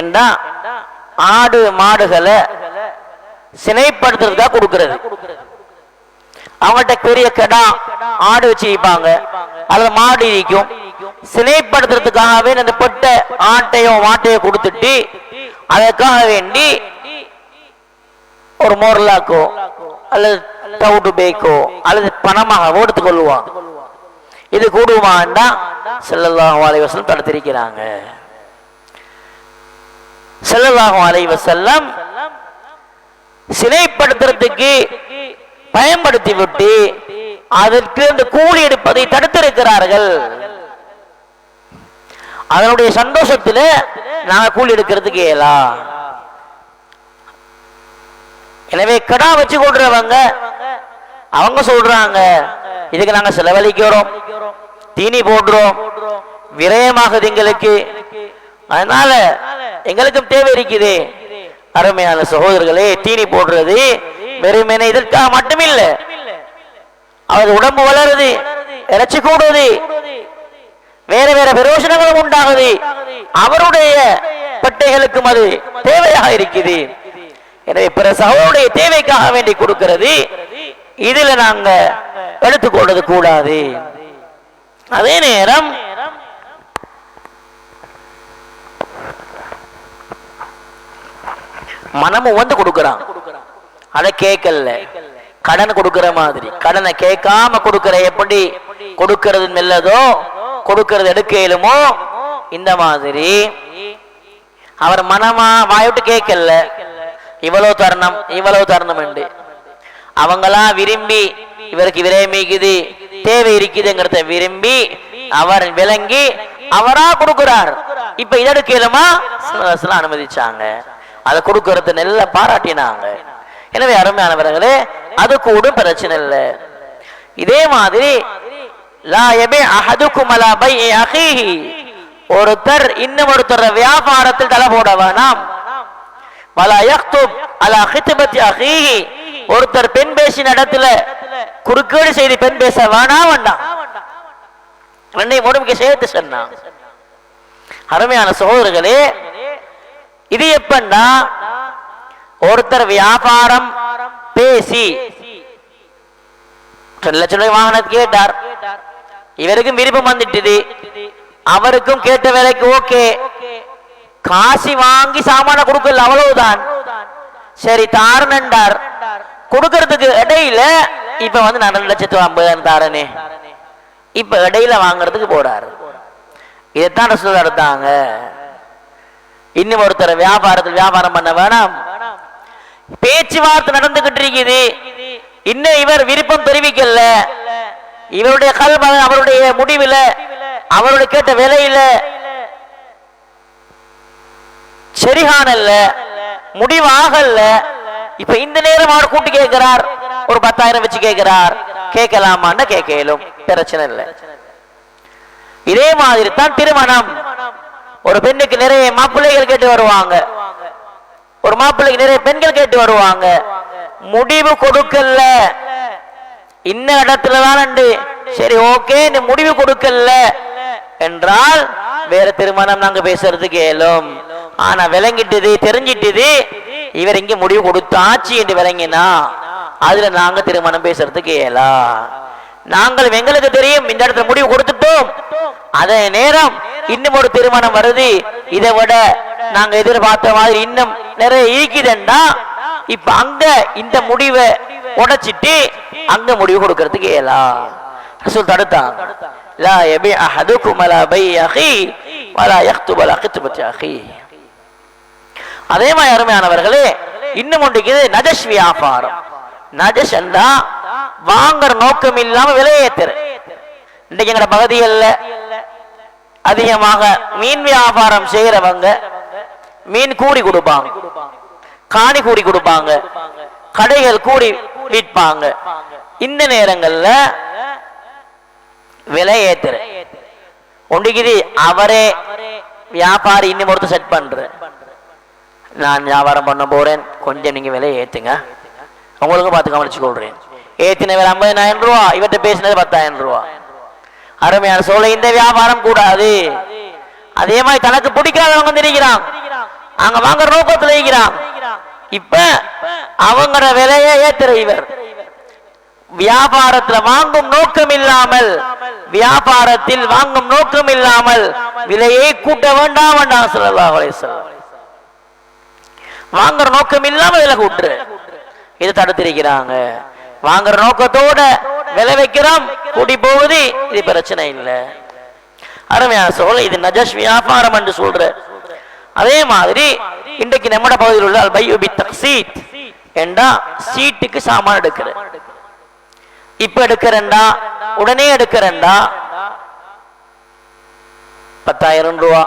என்றா ஆடு மாடுகளை சினைப்படுத்துறதுக்காக கொடுக்கிறது. அவங்கள்ட்ட பெரிய கடா ஆடு வச்சு வைப்பாங்க அல்லது மாடு இருக்கும். சினைப்படுத்துறதுக்காகவே அந்த பொட்டை ஆட்டையோ மாட்டையோ கொடுத்துட்டு அதற்காக வேண்டி ஒரு மோர்லாக்கோ அல்லது தவுடு பேக்கோ அல்லது பணமாக எடுத்துக் கொள்ளுவாங்க. இது கூடுமாண்டா ஸல்லல்லாஹு அலைஹி வஸல்லம் தடுத்திருக்கிறாங்க. ஸல்லல்லாஹு அலைஹி வஸல்லம் சினைப்படுத்துறதுக்கு பயன்படுத்தி விட்டு அதற்கு அந்த கூலி எடுப்பதை தடுத்திருக்கிறார்கள். அதனுடைய சந்தோஷத்துல நாங்க கூலி எடுக்கிறதுக்கு இயலா. எனவே கடா வச்சு கொள்றவங்க அவங்க சொல்றாங்க, இதுக்கு நாங்க செலவழிக்கிறோம், தீனி போடுறோம், விரயமாகுது எங்களுக்கு, அதனால எங்களுக்கும் தேவை இருக்குது. அருமையான சகோதரர்களே, தீனி போடுறது வெறுமனே இதற்காக மட்டுமில்ல, அவர் உடம்பு வளருது, இறைச்சி கூடுது, வேற வேற பிரயோஜனங்களும் உண்டாகுது. அவருடைய பட்டைகளுக்கும் அது தேவையாக இருக்குது. எனவே பிற சகோதரருடைய தேவைக்காக வேண்டி கொடுக்கிறது, இதுல நாங்க எடுத்துக்கொள்வது கூடாது. அதே நேரம் மனமும் வந்து கொடுக்கிறான், அதை கேட்கல. கடன் கொடுக்கிற மாதிரி கடனை கேட்காம கொடுக்கிற, எப்படி கொடுக்கிறது மெல்லதோ கொடுக்கிறது எடுக்கலுமோ இந்த மாதிரி அவர் மனமா வாய்விட்டு கேட்கல. இவ்வளவு தருணம் இவ்வளவு தருணம் என்று அவங்களா விரும்பி இவருக்கு விரயமிக்குது தேவை இருக்குதுங்கிறத விரும்பி அவர் விளங்கி அவரா கொடுக்கிறார். இப்ப இதெடுக்கலுமா அனுமதிச்சாங்க, அதை கொடுக்கறது நல்ல பாராட்டினாங்க. எனவே அருமையானவர்களே, அது கூட பிரச்சனை இல்லை. இதே மாதிரி ஒருத்தர் இன்னும் ஒருத்தர் வியாபாரத்தில் தலை போட வேணாம். ஒருத்தர் பெண் பேசின இடத்துல குறுக்கீடு செய்து பெண் பேச வேணாம் வேண்டாம், ரெண்டையும் ஒருமிக்க சேர்த்து சொன்னான். அருமையான சகோதரர்களே, இது எப்பன்னா ஒருத்தர் வியாபாரம் பேசி 2 லட்சம் ரூபாய் வாகனத்தை கேட்டார், இவருக்கும் விருப்பம் வந்துட்டு, அவருக்கும் கேட்ட வேலைக்கு ஓகே, காசி வாங்கி சாமான கொடுக்கல, அவ்வளவுதான். சரி தாரண்டார், கொடுக்கறதுக்கு இடையில இப்ப வந்து 2,50,000 தாரனே, இப்ப இடையில வாங்கறதுக்கு போறாரு. இதைத்தான் ரசூல் எடுத்தாங்க. இன்னும் ஒருத்தர் வியாபாரத்தில் வியாபாரம் பண்ண வேணாம், பேச்சுவார்த்தை நடந்துகிட்டு இருக்குது, இன்னும் இவர் விருப்பம் தெரிவிக்கல, இவருடைய கல்வி அவருடைய முடிவில் அவருடைய கேட்ட விலையில சரிகானல்ல, முடிவாகல. இப்ப இந்த நேரம் அவர் கூட்டி கேட்கிறார், ஒரு 10,000 வச்சு கேட்கிறார், கேட்கலாமான்னு கேட்கலும் பிரச்சனை இல்லை. இதே மாதிரி தான் திருமணம். ஒரு பெண்ணுக்கு நிறைய மாப்பிள்ளைகள் கேட்டு வருவாங்க, ஒரு மாப்பிள்ளைக்கு நிறைய பெண்கள் கேட்டு வருவாங்க, முடிவு கொடுக்கல, இன்ன இடத்துலதான் சரி ஓகே முடிவு கொடுக்கல என்றால் வேற திருமணம் நாங்க பேசுறதுக்கு இயலும். ஆனா விளங்கிட்டது தெரிஞ்சிட்டது இவர் இங்க முடிவு கொடுத்தாச்சு என்று விளங்கினா அதுல நாங்க திருமணம் பேசுறதுக்கு இயலா. நாங்கள் எங்களுக்கு தெரியும் இந்த இடத்துல முடிவு கொடுத்துட்டோம், அதே நேரம் இன்னும் ஒரு திருமணம் வருது, இதை விட நாங்க எதிர்பார்த்த மாதிரி இன்னும் நிறைய ஈக்குதுன்னா இப்ப அங்க இந்த முடிவை உடைச்சிட்டு அங்க முடிவு கொடுக்கறதுக்கு இயலா. ரசூல் தடுத்தாங்க. லா யபி அஹதுக்கும் அலா பை அஹி வலா யக்துப அலா கித்பத்தி அஹி. அதே மாதிரி அருமையானவர்களே, இன்னும் ஒன்றுக்கு நஜஷ் வியாபாரம். நஜஷ் என்றா வாங்குற நோக்கம் இல்லாம விலையேத்துற. இன்றைக்கு எங்கட பகுதிகளில் அதிகமாக மீன் வியாபாரம் செய்யறவங்க மீன் கூடி கொடுப்பாங்க, காணி கூடி கொடுப்பாங்க, கடைகள் கூடி விற்பாங்க. இந்த நேரங்கள்ல விலை ஏத்துற ஒன்றுக்குது. அவரே வியாபாரி இன்னும் ஒருத்தர் செட் பண்ற, நான் வியாபாரம் பண்ண போறேன், கொஞ்சம் நீங்க விலையை ஏத்துங்க, உங்களுக்கு பார்த்து கவனிச்சு கொள்றேன். ஏத்தின வேலை 50,000 ரூபா, இவர்கிட்ட பேசினது 10,000 ரூபா. அருமையான சோழ இந்த வியாபாரம் கூடாது. அதே மாதிரி தனக்கு பிடிக்காதவங்க தெரிகிறான், அங்க வாங்குற நோக்கத்துல இருக்கிறான். இப்ப அவங்களோட விலையை ஏத்துற இவர் வியாபாரத்தில் வாங்கும் நோக்கம் இல்லாமல், வியாபாரத்தில் வாங்கும் நோக்கம் இல்லாமல் விலையை கூட்ட வேண்டாம் வேண்டாம் ஸல்லல்லாஹு அலைஹி வஸல்லம். வாங்குற நோக்கம் இல்லாம விலை கூட்டுற இது தடுத்திருக்கிறாங்க. வாங்குற நோக்கத்தோட விலை வைக்கிறோம், கூட்டி போகுது, இது பிரச்சனை இல்லை. அருமையான சோழ இது நஜஷ் வியாபாரம் என்று சொல்ற. அதே மாதிரி இன்றைக்கு நம்மட பகுதியில் உள்ள அல் பைஉ பித்தக்ஸீத் என்றா சீட்டுக்கு சாமான் எடுக்கிற. இப்ப எடுக்கிறண்டா, உடனே எடுக்கிறண்டா 10,000 ரூபா.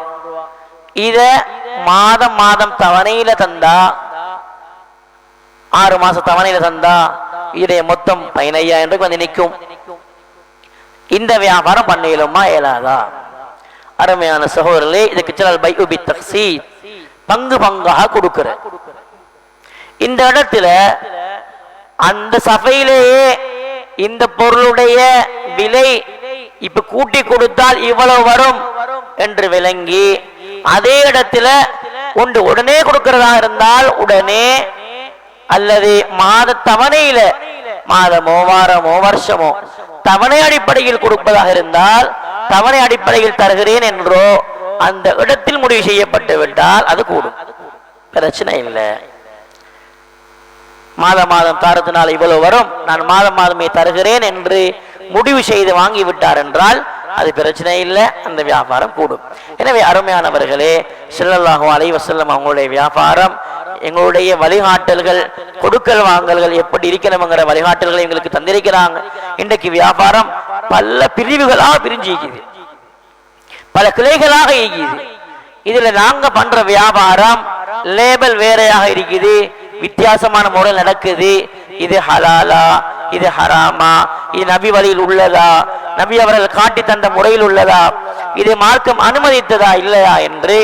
இத மாதம் மாதம் தவணையில தந்தா, 6 மாச தவணையில தந்தா இதை மொத்தம் 15,000 வந்து நிற்கும். இந்த வியாபாரம் பண்ணலுமா இயலாதா? அருமையான சகோதரர்களே, இதுக்கு சிலர் பைஉ பித்தக்ஸீத் பங்கு பங்காக கொடுக்கிற. இந்த இடத்துல அந்த சபையிலேயே இந்த பொருளுடைய விலை இப்ப கூட்டி கொடுத்தால் இவ்வளவு வரும் என்று விளங்கி, அதே இடத்துல ஒன்று உடனே கொடுக்கிறதா இருந்தால் உடனே, அல்லது மாத தவணையில மாதமோ வாரமோ வருஷமோ தவணை அடிப்படையில் கொடுப்பதாக இருந்தால் தவணை அடிப்படையில் தருகிறேன் என்றோ அந்த இடத்தில் முடிவு செய்யப்பட்டு விட்டால் அது கூடும், பிரச்சனை இல்லை. மாதம் மாதம் தாரத்தினால் இவ்வளவு வரும், நான் மாதம் மாதமே தருகிறேன் என்று முடிவு செய்து வாங்கி விட்டார் என்றால் அது பிரச்சனை இல்லை, அந்த வியாபாரம் கூடும். எனவே அருமையானவர்களே, ஸல்லல்லாஹு அலைஹி வஸல்லம் அவங்களுடைய வியாபாரம், எங்களுடைய வழிகாட்டல்கள், கொடுக்கல் வாங்கல்கள் எப்படி இருக்கணுங்கிற வழிகாட்டல்களை எங்களுக்கு தந்திருக்கிறாங்க. இன்றைக்கு வியாபாரம் பல பிரிவுகளாக பிரிஞ்சிக்குது, பல கிளைகளாக இருக்குது. இதுல நாங்க பண்ற வியாபாரம் லேபல் வேறையாக இருக்குது, வித்தியாசமான முறையில் நடக்குது. இது ஹலாலா, இது ஹராமா, இது நபி வழியில் உள்ளதா, நபி அவர்கள் காட்டி தந்த முறையில் உள்ளதா, இது மார்க்கம் அனுமதித்ததா இல்லையா என்று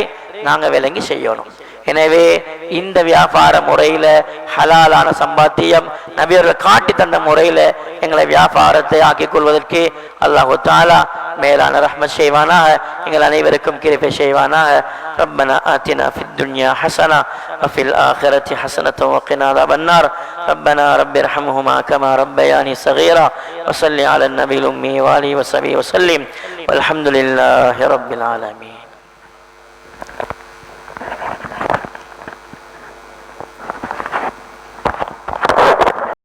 நாங்க விளங்கி செய்யணும். எனவே இந்த வியாபார முறையில ஹலாலான சம்பாத்தியம் நபி அவர்கள் காட்டி தந்த முறையில எங்களை வியாபாரத்தை ஆக்கிக் கொள்வதற்கு அல்லாஹு தஆலா மேலான ரஹ்மத் செய்வானாக, எங்கள் அனைவருக்கும் கிருபை செய்வானாக. ربنا آتنا في الدنيا حسنة وفي الآخرة حسنة وقنا عذاب النار. ربنا رب ارحمهما كما ربياني صغيرا. وصل على النبي الأمي وآله وصحبه وسلم والحمد لله رب العالمين.